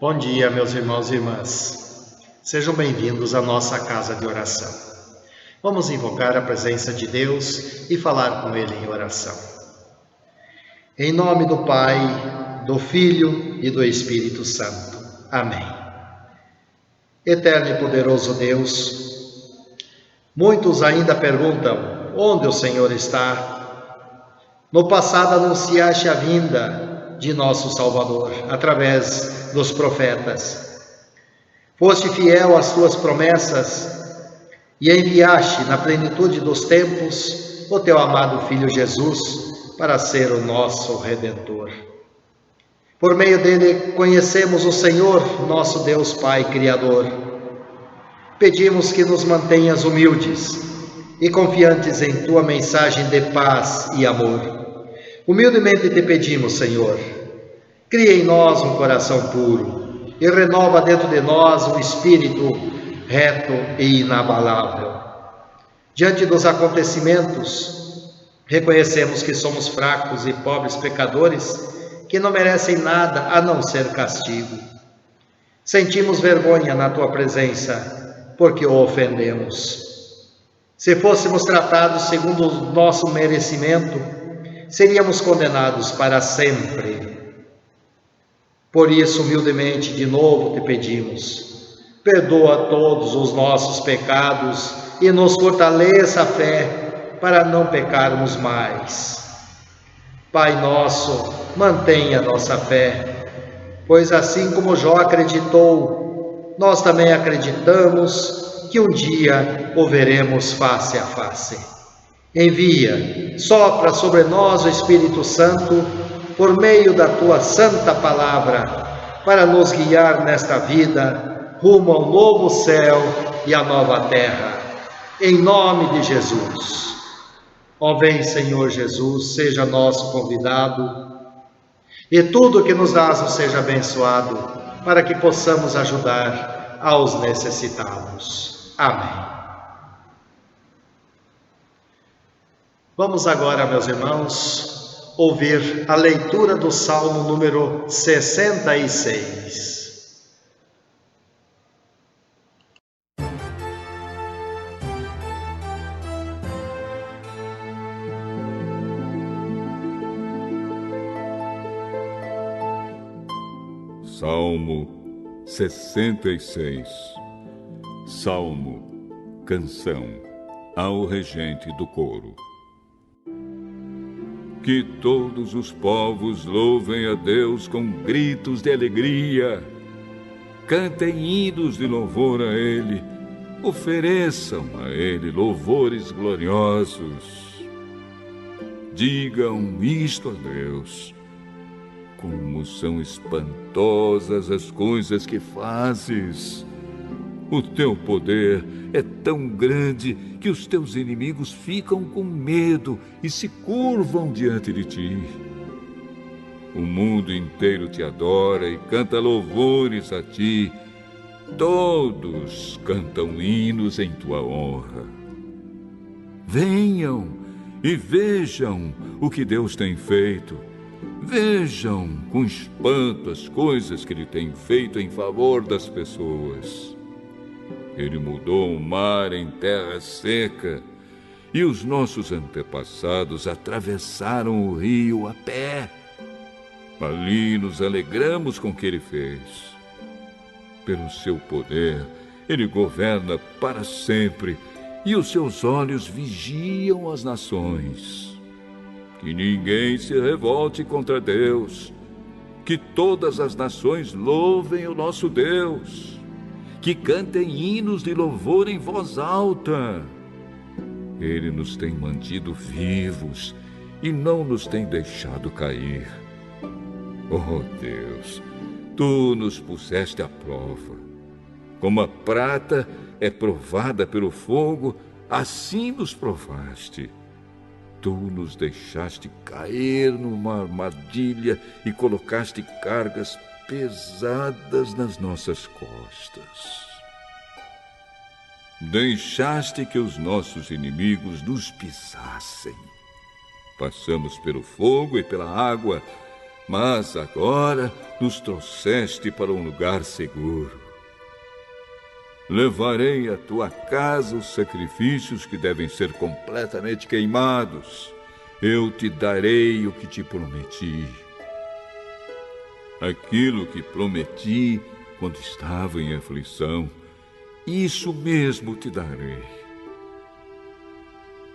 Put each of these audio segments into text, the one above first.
Bom dia, meus irmãos e irmãs. Sejam bem-vindos à nossa casa de oração. Vamos invocar a presença de Deus e falar com Ele em oração. Em nome do Pai, do Filho e do Espírito Santo. Amém. Eterno e poderoso Deus, muitos ainda perguntam onde o Senhor está. No passado anunciaste a vinda de nosso Salvador através dos profetas. Foste fiel às tuas promessas e enviaste na plenitude dos tempos o teu amado Filho Jesus para ser o nosso Redentor. Por meio dele conhecemos o Senhor, nosso Deus Pai Criador. Pedimos que nos mantenhas humildes e confiantes em tua mensagem de paz e amor. Humildemente te pedimos, Senhor, cria em nós um coração puro e renova dentro de nós um espírito reto e inabalável. Diante dos acontecimentos, reconhecemos que somos fracos e pobres pecadores que não merecem nada a não ser castigo. Sentimos vergonha na tua presença porque o ofendemos. Se fôssemos tratados segundo o nosso merecimento, seríamos condenados para sempre. Por isso, humildemente, de novo te pedimos, perdoa todos os nossos pecados e nos fortaleça a fé para não pecarmos mais. Pai nosso, mantenha nossa fé, pois assim como Jó acreditou, nós também acreditamos que um dia o veremos face a face. Envia, sopra sobre nós o Espírito Santo, por meio da tua santa palavra, para nos guiar nesta vida, rumo ao novo céu e à nova terra. Em nome de Jesus. Ó vem, Senhor Jesus, seja nosso convidado, e tudo que nos dás nos seja abençoado, para que possamos ajudar aos necessitados. Amém. Vamos agora, meus irmãos, ouvir a leitura do Salmo número 66. Salmo 66. Salmo, canção ao regente do coro. Que todos os povos louvem a Deus com gritos de alegria. Cantem hinos de louvor a Ele. Ofereçam a Ele louvores gloriosos. Digam isto a Deus. Como são espantosas as coisas que fazes. O teu poder é tão grande que os teus inimigos ficam com medo e se curvam diante de ti. O mundo inteiro te adora e canta louvores a ti. Todos cantam hinos em tua honra. Venham e vejam o que Deus tem feito. Vejam com espanto as coisas que Ele tem feito em favor das pessoas. Ele mudou o mar em terra seca, e os nossos antepassados atravessaram o rio a pé. Ali nos alegramos com o que Ele fez. Pelo seu poder, Ele governa para sempre, e os seus olhos vigiam as nações. Que ninguém se revolte contra Deus. Que todas as nações louvem o nosso Deus. Que cantem hinos de louvor em voz alta. Ele nos tem mantido vivos e não nos tem deixado cair. Oh Deus, Tu nos puseste à prova. Como a prata é provada pelo fogo, assim nos provaste. Tu nos deixaste cair numa armadilha e colocaste cargas pesadas nas nossas costas. Deixaste que os nossos inimigos nos pisassem. Passamos pelo fogo e pela água, mas agora nos trouxeste para um lugar seguro. Levarei à tua casa os sacrifícios que devem ser completamente queimados. Eu te darei o que te prometi. Aquilo que prometi quando estava em aflição, isso mesmo te darei.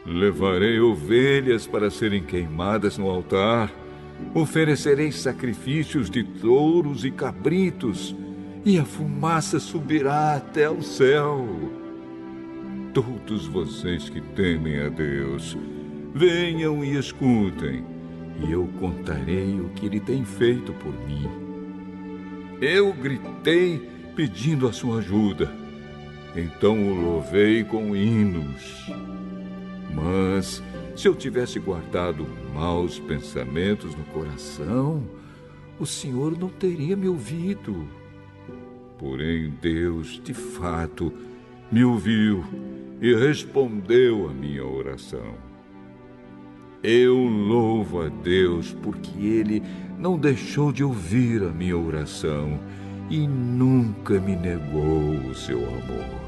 Levarei ovelhas para serem queimadas no altar. Oferecerei sacrifícios de touros e cabritos, e a fumaça subirá até o céu. Todos vocês que temem a Deus, venham e escutem, e eu contarei o que Ele tem feito por mim. Eu gritei pedindo a sua ajuda, então o louvei com hinos. Mas se eu tivesse guardado maus pensamentos no coração, o Senhor não teria me ouvido. Porém, Deus, de fato, me ouviu e respondeu à minha oração. Eu louvo a Deus porque Ele não deixou de ouvir a minha oração e nunca me negou o seu amor.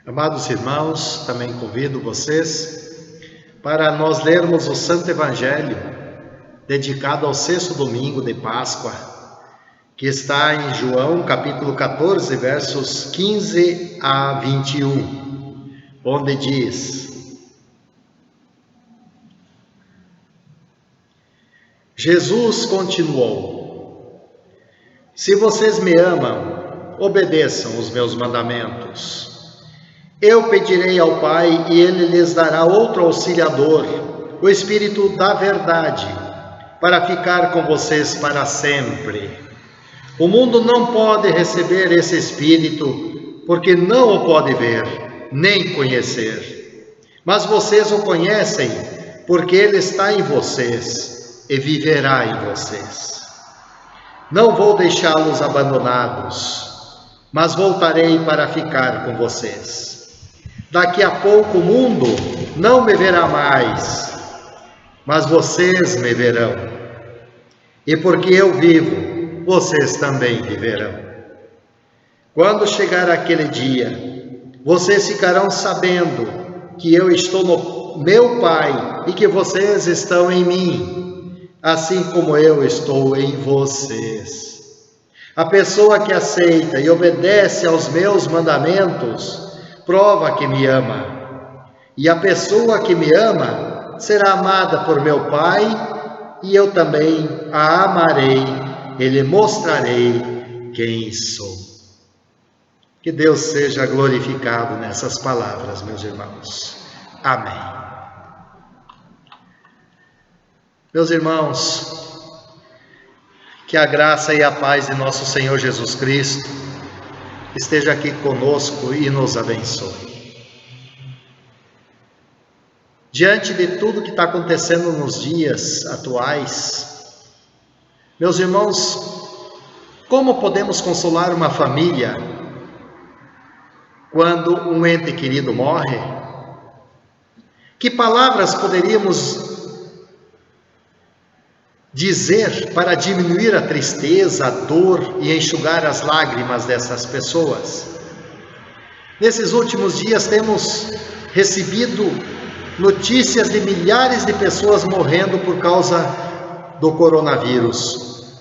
Amados irmãos, também convido vocês para nós lermos o Santo Evangelho dedicado ao 6º domingo de Páscoa, que está em João capítulo 14, versos 15 a 21, onde diz: Jesus continuou: Se vocês me amam, obedeçam os meus mandamentos. Eu pedirei ao Pai e Ele lhes dará outro auxiliador, o Espírito da Verdade, para ficar com vocês para sempre. O mundo não pode receber esse Espírito, porque não o pode ver, nem conhecer. Mas vocês o conhecem, porque Ele está em vocês e viverá em vocês. Não vou deixá-los abandonados, mas voltarei para ficar com vocês. Daqui a pouco o mundo não me verá mais, mas vocês me verão. E porque eu vivo, vocês também viverão. Quando chegar aquele dia, vocês ficarão sabendo que eu estou no meu Pai e que vocês estão em mim, assim como eu estou em vocês. A pessoa que aceita e obedece aos meus mandamentos prova que me ama, e a pessoa que me ama será amada por meu Pai, e eu também a amarei e lhe mostrarei quem sou. Que Deus seja glorificado nessas palavras, meus irmãos. Amém. Meus irmãos, que a graça e a paz de nosso Senhor Jesus Cristo esteja aqui conosco e nos abençoe. Diante de tudo que está acontecendo nos dias atuais, meus irmãos, como podemos consolar uma família quando um ente querido morre? Que palavras poderíamos dizer para diminuir a tristeza, a dor e enxugar as lágrimas dessas pessoas? Nesses últimos dias temos recebido notícias de milhares de pessoas morrendo por causa do coronavírus.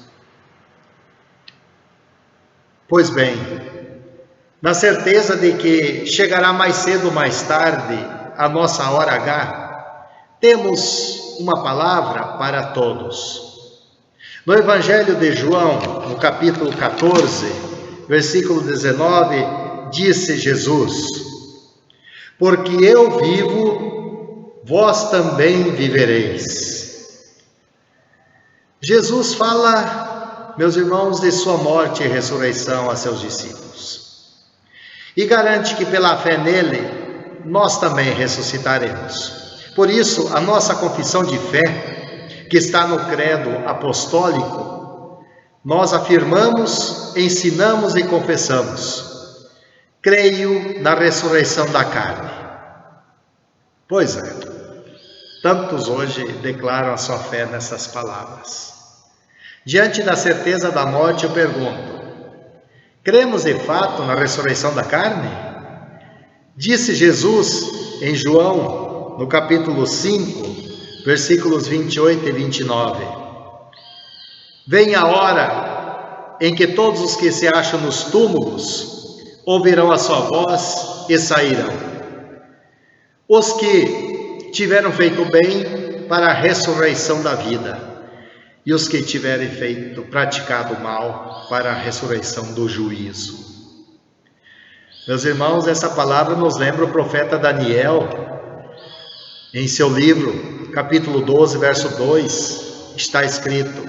Pois bem, na certeza de que chegará mais cedo ou mais tarde a nossa hora H, temos uma palavra para todos. No Evangelho de João, no capítulo 14, versículo 19, disse Jesus: Porque eu vivo, vós também vivereis. Jesus fala, meus irmãos, de sua morte e ressurreição a seus discípulos, e garante que pela fé nele, nós também ressuscitaremos. Por isso, a nossa confissão de fé, que está no credo apostólico, nós afirmamos, ensinamos e confessamos: creio na ressurreição da carne. Pois é, tantos hoje declaram a sua fé nessas palavras. Diante da certeza da morte, eu pergunto: cremos de fato na ressurreição da carne? Disse Jesus em João, no capítulo 5, versículos 28 e 29. Vem a hora em que todos os que se acham nos túmulos ouvirão a sua voz e sairão. Os que tiveram feito bem para a ressurreição da vida, e os que tiverem praticado mal para a ressurreição do juízo. Meus irmãos, essa palavra nos lembra o profeta Daniel, em seu livro, capítulo 12, verso 2, está escrito: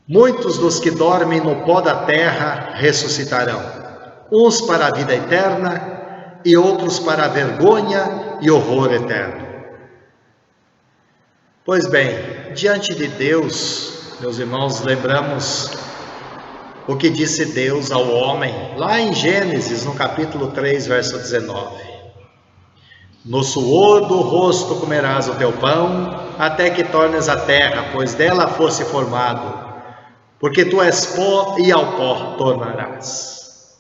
muitos dos que dormem no pó da terra ressuscitarão, uns para a vida eterna e outros para a vergonha e horror eterno. Pois bem, diante de Deus, meus irmãos, lembramos o que disse Deus ao homem, lá em Gênesis, no capítulo 3, verso 19. No suor do rosto comerás o teu pão, até que tornes a terra, pois dela fosse formado, porque tu és pó e ao pó tornarás.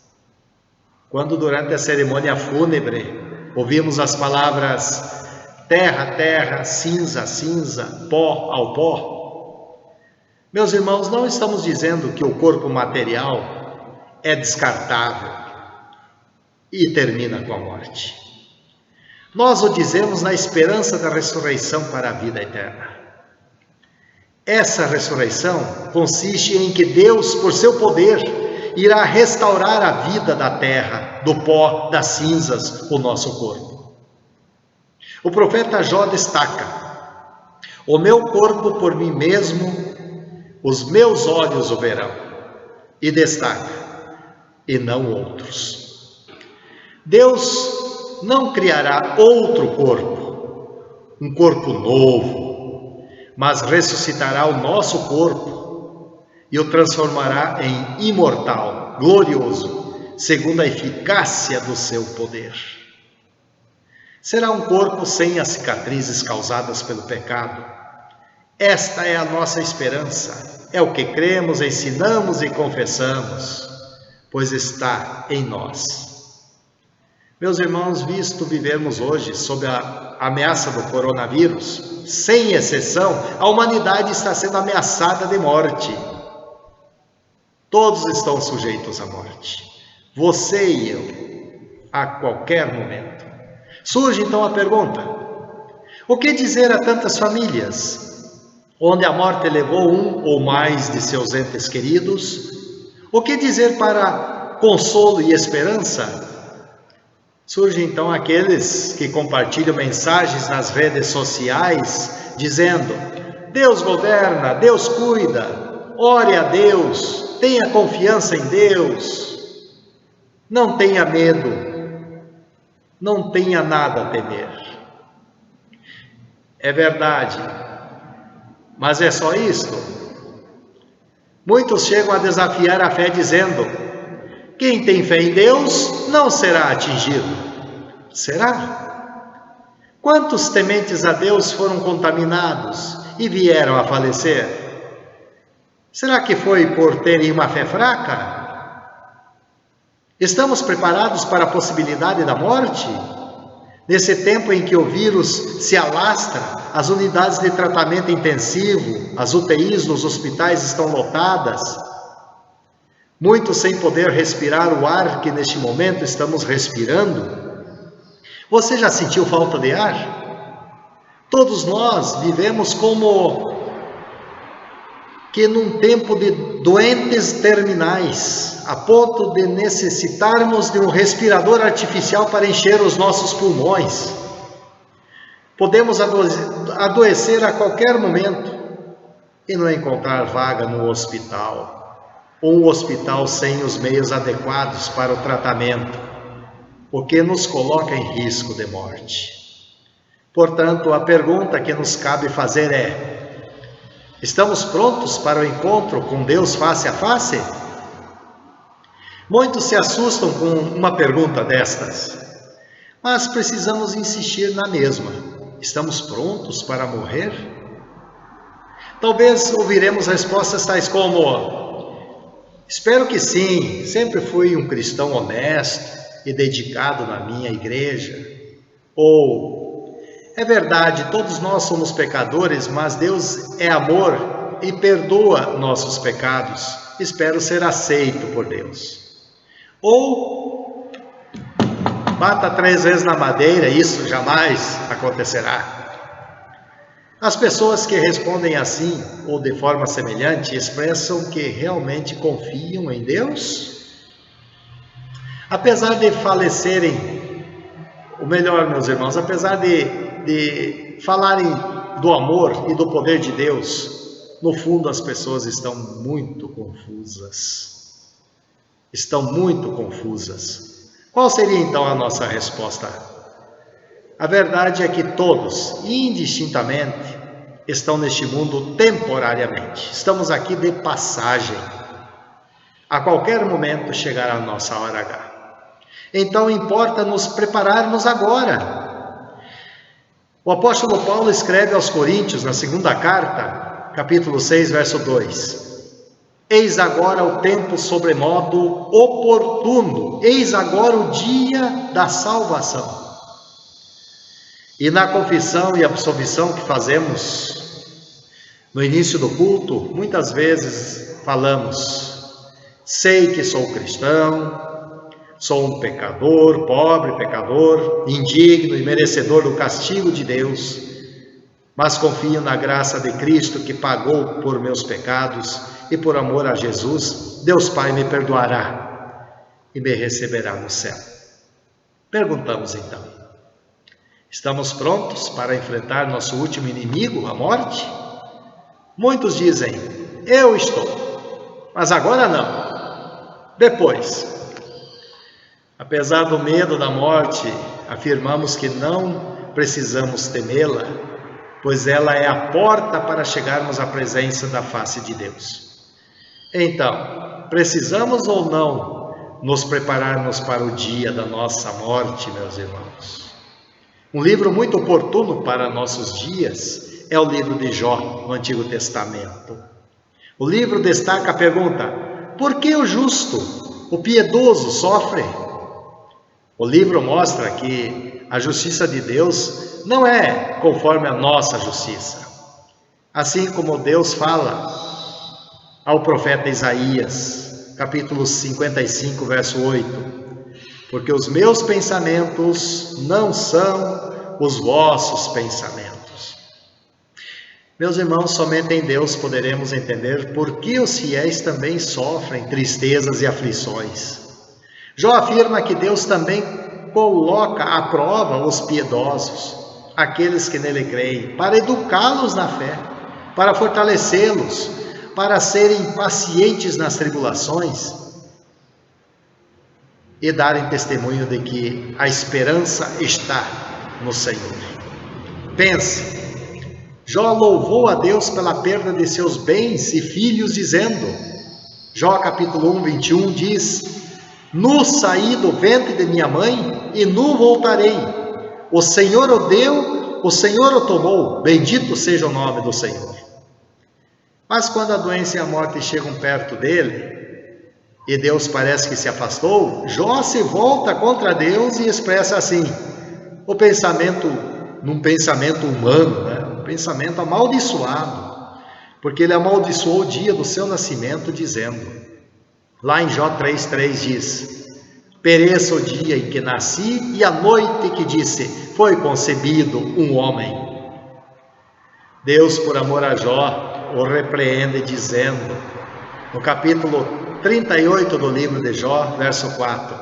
Quando durante a cerimônia fúnebre ouvimos as palavras terra, terra, cinza, cinza, pó ao pó, meus irmãos, não estamos dizendo que o corpo material é descartável e termina com a morte. Nós o dizemos na esperança da ressurreição para a vida eterna. Essa ressurreição consiste em que Deus, por seu poder, irá restaurar a vida da terra, do pó, das cinzas, o nosso corpo. O profeta Jó destaca: o meu corpo por mim mesmo, os meus olhos o verão. E destaca: e não outros. Deus não criará outro corpo, um corpo novo, mas ressuscitará o nosso corpo e o transformará em imortal, glorioso, segundo a eficácia do seu poder. Será um corpo sem as cicatrizes causadas pelo pecado. Esta é a nossa esperança, é o que cremos, ensinamos e confessamos, pois está em nós. Meus irmãos, visto vivermos hoje sob a ameaça do coronavírus, sem exceção, a humanidade está sendo ameaçada de morte. Todos estão sujeitos à morte, você e eu, a qualquer momento. Surge então a pergunta: o que dizer a tantas famílias, onde a morte levou um ou mais de seus entes queridos? O que dizer para consolo e esperança? Surgem então aqueles que compartilham mensagens nas redes sociais, dizendo: Deus governa, Deus cuida, ore a Deus, tenha confiança em Deus, não tenha medo, não tenha nada a temer. É verdade, mas é só isto? Muitos chegam a desafiar a fé dizendo: quem tem fé em Deus não será atingido. Será? Quantos tementes a Deus foram contaminados e vieram a falecer? Será que foi por terem uma fé fraca? Estamos preparados para a possibilidade da morte? Nesse tempo em que o vírus se alastra, as unidades de tratamento intensivo, as UTIs nos hospitais estão lotadas, muitos sem poder respirar o ar que neste momento estamos respirando. Você já sentiu falta de ar? Todos nós vivemos como que num tempo de doentes terminais, a ponto de necessitarmos de um respirador artificial para encher os nossos pulmões. Podemos adoecer a qualquer momento e não encontrar vaga no hospital, ou um hospital sem os meios adequados para o tratamento, o que nos coloca em risco de morte. Portanto, a pergunta que nos cabe fazer é: Estamos prontos para o encontro com Deus face a face? Muitos se assustam com uma pergunta destas, mas precisamos insistir na mesma. Estamos prontos para morrer? Talvez ouviremos respostas tais como: espero que sim, sempre fui um cristão honesto e dedicado na minha igreja. Ou: é verdade, todos nós somos pecadores, mas Deus é amor e perdoa nossos pecados. Espero ser aceito por Deus. Ou: bata 3 vezes na madeira, isso jamais acontecerá. As pessoas que respondem assim, ou de forma semelhante, expressam que realmente confiam em Deus? Apesar de falecerem, ou melhor, meus irmãos, apesar de falarem do amor e do poder de Deus, no fundo as pessoas estão muito confusas. Estão muito confusas. Qual seria então a nossa resposta? A verdade é que todos, indistintamente, estão neste mundo temporariamente. Estamos aqui de passagem. A qualquer momento chegará a nossa hora H. Então importa nos prepararmos agora. O apóstolo Paulo escreve aos Coríntios, na segunda carta, capítulo 6, verso 2. Eis agora o tempo sobremodo oportuno, eis agora o dia da salvação. E na confissão e absolvição que fazemos no início do culto, muitas vezes falamos: sei que sou cristão, sou um pecador, pobre pecador, indigno e merecedor do castigo de Deus, mas confio na graça de Cristo que pagou por meus pecados e por amor a Jesus, Deus Pai me perdoará e me receberá no céu. Perguntamos então: estamos prontos para enfrentar nosso último inimigo, a morte? Muitos dizem: eu estou, mas agora não, depois. Apesar do medo da morte, afirmamos que não precisamos temê-la, pois ela é a porta para chegarmos à presença da face de Deus. Então, precisamos ou não nos prepararmos para o dia da nossa morte, meus irmãos? Um livro muito oportuno para nossos dias é o livro de Jó, no Antigo Testamento. O livro destaca a pergunta: por que o justo, o piedoso, sofre? O livro mostra que a justiça de Deus não é conforme a nossa justiça. Assim como Deus fala ao profeta Isaías, capítulo 55, verso 8. Porque os meus pensamentos não são os vossos pensamentos. Meus irmãos, somente em Deus poderemos entender por que os fiéis também sofrem tristezas e aflições. Jó afirma que Deus também coloca à prova os piedosos, aqueles que nele creem, para educá-los na fé, para fortalecê-los, para serem pacientes nas tribulações e darem testemunho de que a esperança está no Senhor. Pense, Jó louvou a Deus pela perda de seus bens e filhos, dizendo, Jó capítulo 1, 21 diz: nu saí do ventre de minha mãe e nu voltarei. O Senhor o deu, o Senhor o tomou, bendito seja o nome do Senhor. Mas quando a doença e a morte chegam perto dele, e Deus parece que se afastou, Jó se volta contra Deus e expressa assim, num pensamento humano, um pensamento amaldiçoado, porque ele amaldiçoou o dia do seu nascimento, dizendo, lá em Jó 3,3 diz, pereça o dia em que nasci e a noite que disse, foi concebido um homem. Deus, por amor a Jó, o repreende dizendo, no capítulo 38 do livro de Jó, verso 4,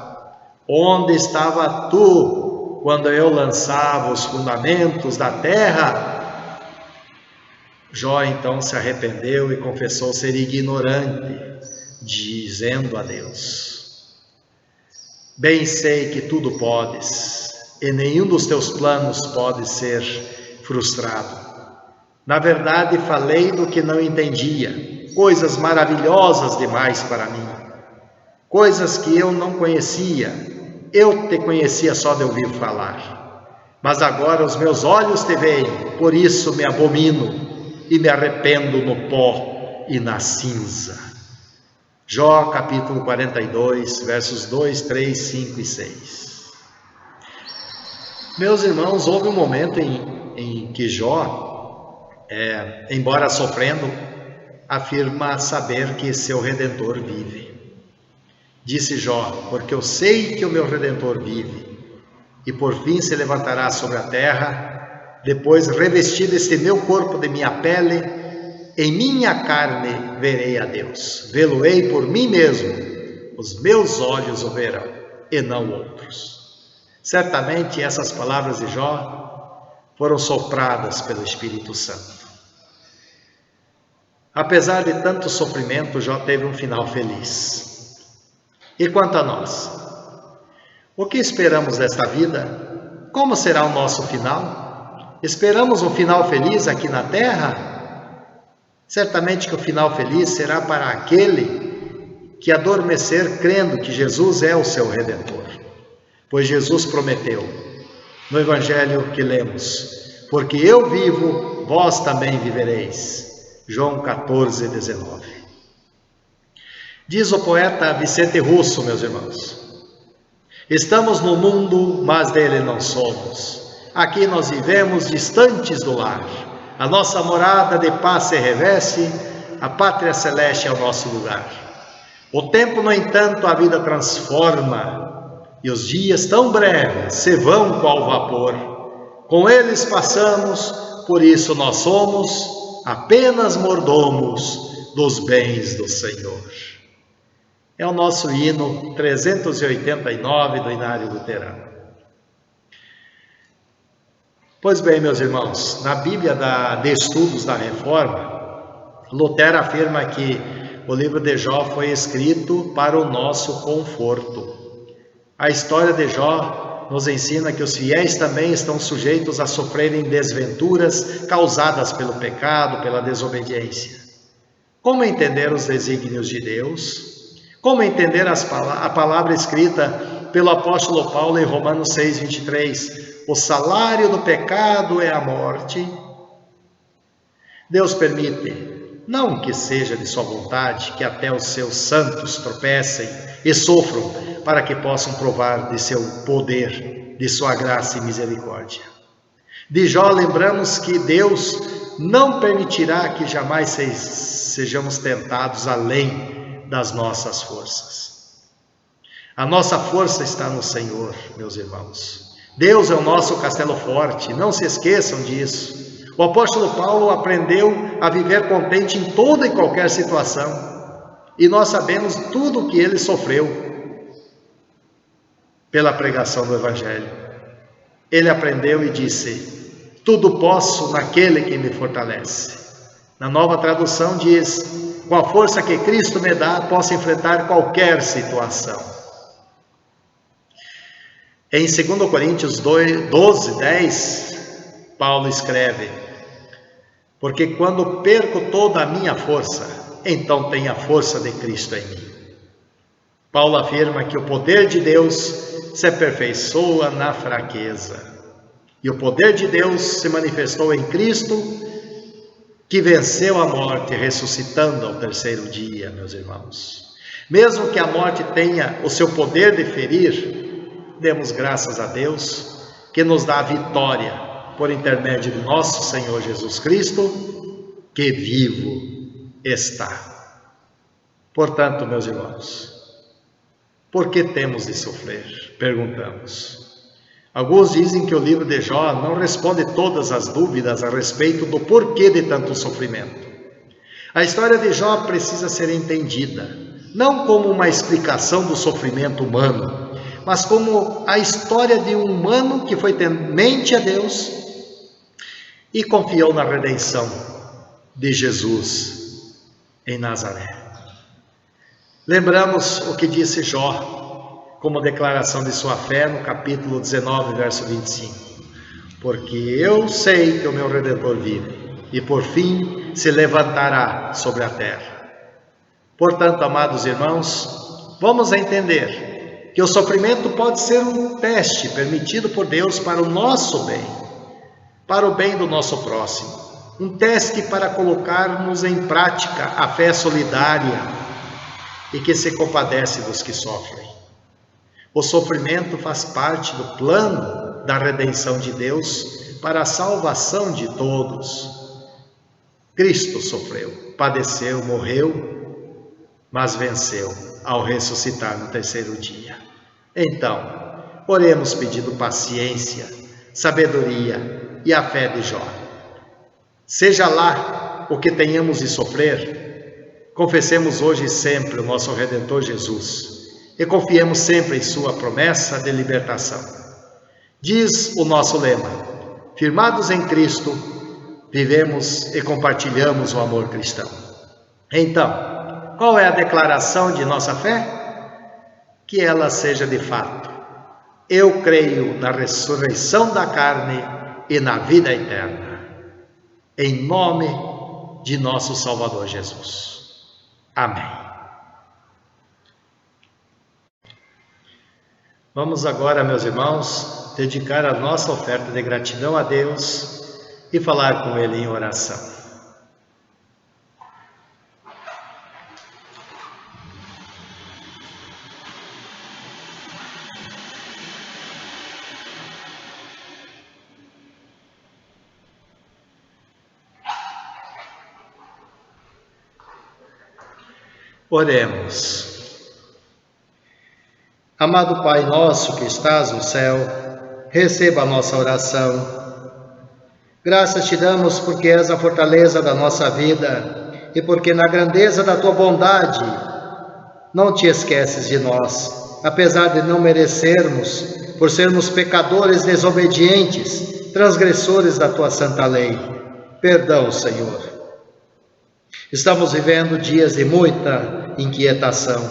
onde estava tu quando eu lançava os fundamentos da terra? Jó então se arrependeu e confessou ser ignorante, dizendo a Deus, bem sei que tudo podes, e nenhum dos teus planos pode ser frustrado. Na verdade, falei do que não entendia, coisas maravilhosas demais para mim, coisas que eu não conhecia. Eu te conhecia só de ouvir falar, mas agora os meus olhos te veem, por isso me abomino e me arrependo no pó e na cinza. Jó capítulo 42, versos 2, 3, 5 e 6. Meus irmãos, houve um momento em que Jó, embora sofrendo, afirma saber que seu Redentor vive. Disse Jó: porque eu sei que o meu Redentor vive, e por fim se levantará sobre a terra, depois revestido este meu corpo de minha pele, em minha carne verei a Deus, vê-lo-ei por mim mesmo, os meus olhos o verão, e não outros. Certamente essas palavras de Jó foram sopradas pelo Espírito Santo. Apesar de tanto sofrimento, Jó teve um final feliz. E quanto a nós? O que esperamos desta vida? Como será o nosso final? Esperamos um final feliz aqui na terra? Certamente que o final feliz será para aquele que adormecer crendo que Jesus é o seu Redentor. Pois Jesus prometeu, no Evangelho que lemos, porque eu vivo, vós também vivereis. João 14, 19. Diz o poeta Vicente Russo, meus irmãos: estamos no mundo, mas dele não somos. Aqui nós vivemos distantes do lar. A nossa morada de paz se reveste, a pátria celeste é o nosso lugar. O tempo, no entanto, a vida transforma, e os dias tão breves se vão qual vapor. Com eles passamos, por isso nós somos apenas mordomos dos bens do Senhor. É o nosso hino 389 do Inário Luterano. Pois bem, meus irmãos, na Bíblia de Estudos da Reforma, Lutero afirma que o livro de Jó foi escrito para o nosso conforto. A história de Jó nos ensina que os fiéis também estão sujeitos a sofrerem desventuras causadas pelo pecado, pela desobediência. Como entender os desígnios de Deus? Como entender a palavra escrita pelo apóstolo Paulo em Romanos 6, 23? O salário do pecado é a morte. Deus permite, não que seja de sua vontade, que até os seus santos tropecem e sofram, para que possam provar de seu poder, de sua graça e misericórdia. De Jó lembramos que Deus não permitirá que jamais sejamos tentados além das nossas forças. A nossa força está no Senhor, meus irmãos. Deus é o nosso castelo forte, não se esqueçam disso. O apóstolo Paulo aprendeu a viver contente em toda e qualquer situação, e nós sabemos tudo o que ele sofreu pela pregação do Evangelho. Ele aprendeu e disse: tudo posso naquele que me fortalece. Na Nova Tradução diz: com a força que Cristo me dá, posso enfrentar qualquer situação. Em 2 Coríntios 12, 10, Paulo escreve: porque quando perco toda a minha força, então tenho a força de Cristo em mim. Paulo afirma que o poder de Deus se aperfeiçoa na fraqueza. E o poder de Deus se manifestou em Cristo, que venceu a morte, ressuscitando ao terceiro dia, meus irmãos. Mesmo que a morte tenha o seu poder de ferir, demos graças a Deus, que nos dá a vitória, por intermédio de nosso Senhor Jesus Cristo, que vivo está. Portanto, meus irmãos, por que temos de sofrer? Perguntamos. Alguns dizem que o livro de Jó não responde todas as dúvidas a respeito do porquê de tanto sofrimento. A história de Jó precisa ser entendida, não como uma explicação do sofrimento humano, mas como a história de um humano que foi temente a Deus e confiou na redenção de Jesus em Nazaré. Lembramos o que disse Jó como declaração de sua fé no capítulo 19, verso 25. Porque eu sei que o meu Redentor vive, e por fim se levantará sobre a terra. Portanto, amados irmãos, vamos entender que o sofrimento pode ser um teste permitido por Deus para o nosso bem, para o bem do nosso próximo. Um teste para colocarmos em prática a fé solidária e que se compadece dos que sofrem. O sofrimento faz parte do plano da redenção de Deus para a salvação de todos. Cristo sofreu, padeceu, morreu, mas venceu ao ressuscitar no terceiro dia. Então, oremos pedindo paciência, sabedoria e a fé de Jó. Seja lá o que tenhamos de sofrer, confessemos hoje e sempre o nosso Redentor Jesus e confiemos sempre em sua promessa de libertação. Diz o nosso lema: firmados em Cristo, vivemos e compartilhamos o amor cristão. Então, qual é a declaração de nossa fé? Que ela seja de fato: eu creio na ressurreição da carne e na vida eterna. Em nome de nosso Salvador Jesus. Amém. Vamos agora, meus irmãos, dedicar a nossa oferta de gratidão a Deus e falar com Ele em oração. Oremos. Amado Pai nosso que estás no céu, receba a nossa oração. Graças te damos porque és a fortaleza da nossa vida e porque na grandeza da tua bondade não te esqueces de nós, apesar de não merecermos, por sermos pecadores desobedientes, transgressores da tua santa lei. Perdão, Senhor. Estamos vivendo dias de muita inquietação.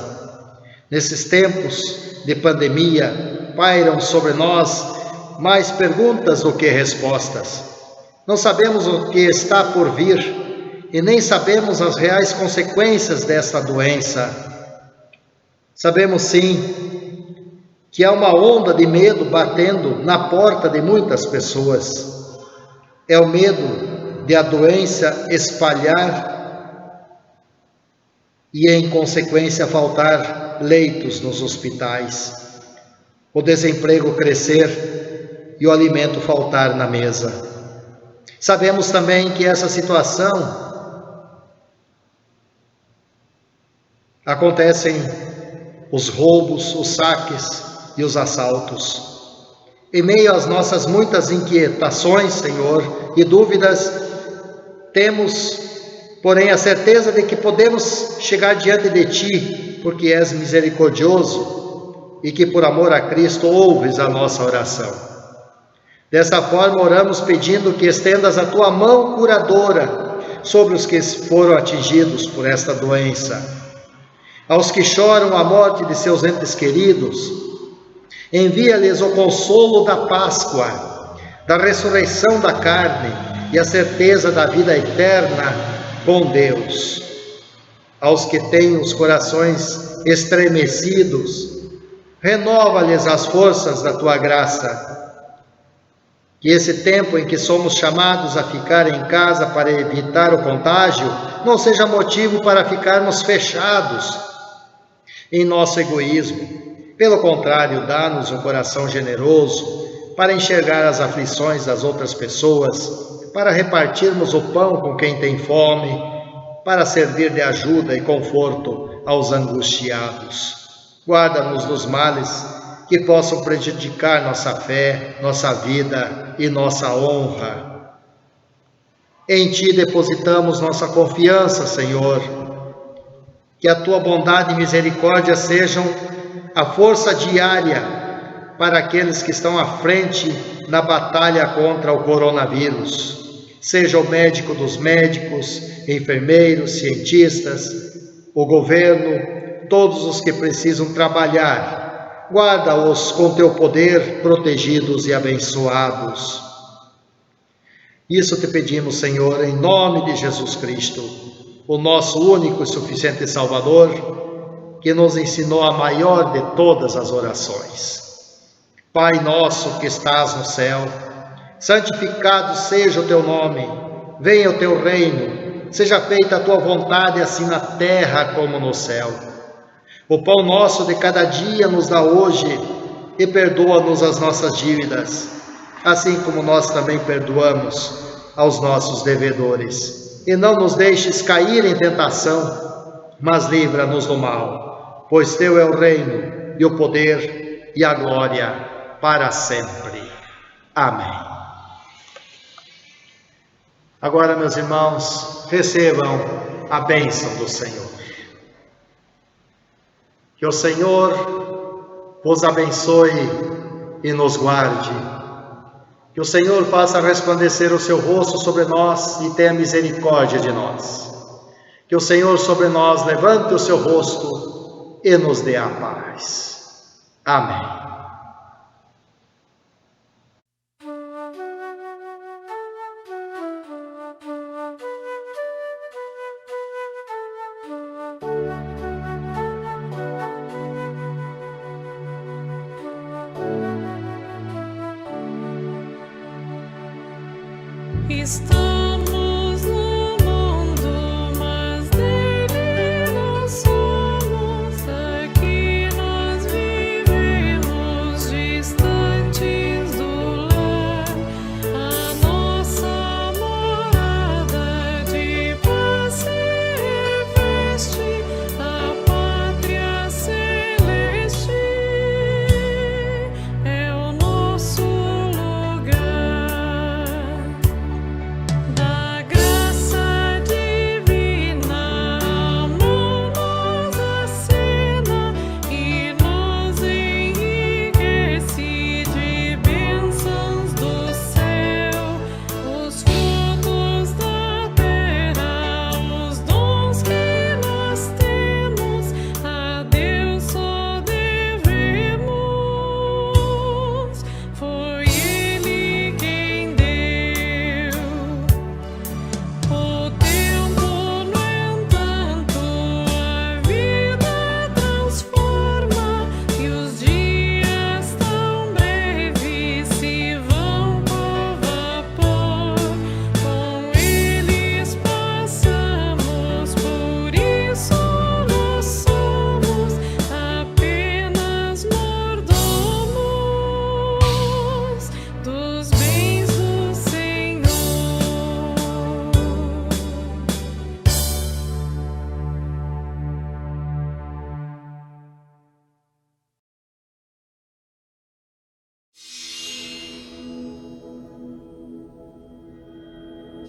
Nesses tempos de pandemia, pairam sobre nós mais perguntas do que respostas. Não sabemos o que está por vir e nem sabemos as reais consequências desta doença. Sabemos sim que há uma onda de medo batendo na porta de muitas pessoas. É o medo de a doença espalhar e, em consequência, faltar leitos nos hospitais, o desemprego crescer e o alimento faltar na mesa. Sabemos também que essa situação acontecem os roubos, os saques e os assaltos. Em meio às nossas muitas inquietações, Senhor, e dúvidas, temos porém a certeza de que podemos chegar diante de Ti, porque és misericordioso e que por amor a Cristo ouves a nossa oração. Dessa forma oramos pedindo que estendas a Tua mão curadora sobre os que foram atingidos por esta doença. Aos que choram a morte de seus entes queridos, envia-lhes o consolo da Páscoa, da ressurreição da carne e a certeza da vida eterna com Deus. Aos que têm os corações estremecidos, renova-lhes as forças da Tua graça. Que esse tempo em que somos chamados a ficar em casa para evitar o contágio não seja motivo para ficarmos fechados em nosso egoísmo. Pelo contrário, dá-nos um coração generoso para enxergar as aflições das outras pessoas, para repartirmos o pão com quem tem fome, para servir de ajuda e conforto aos angustiados. Guarda-nos dos males que possam prejudicar nossa fé, nossa vida e nossa honra. Em Ti depositamos nossa confiança, Senhor. Que a Tua bondade e misericórdia sejam a força diária para aqueles que estão à frente na batalha contra o coronavírus. Seja o médico dos médicos, enfermeiros, cientistas, o governo, todos os que precisam trabalhar. Guarda-os com Teu poder, protegidos e abençoados. Isso te pedimos, Senhor, em nome de Jesus Cristo, o nosso único e suficiente Salvador, que nos ensinou a maior de todas as orações. Pai nosso que estás no céu, santificado seja o teu nome, venha o teu reino, seja feita a tua vontade, assim na terra como no céu. O pão nosso de cada dia nos dá hoje e perdoa-nos as nossas dívidas, assim como nós também perdoamos aos nossos devedores. E não nos deixes cair em tentação, mas livra-nos do mal, pois teu é o reino e o poder e a glória para sempre. Amém. Agora, meus irmãos, recebam a bênção do Senhor. Que o Senhor vos abençoe e nos guarde. Que o Senhor faça resplandecer o seu rosto sobre nós e tenha misericórdia de nós. Que o Senhor sobre nós levante o seu rosto e nos dê a paz. Amém. Estou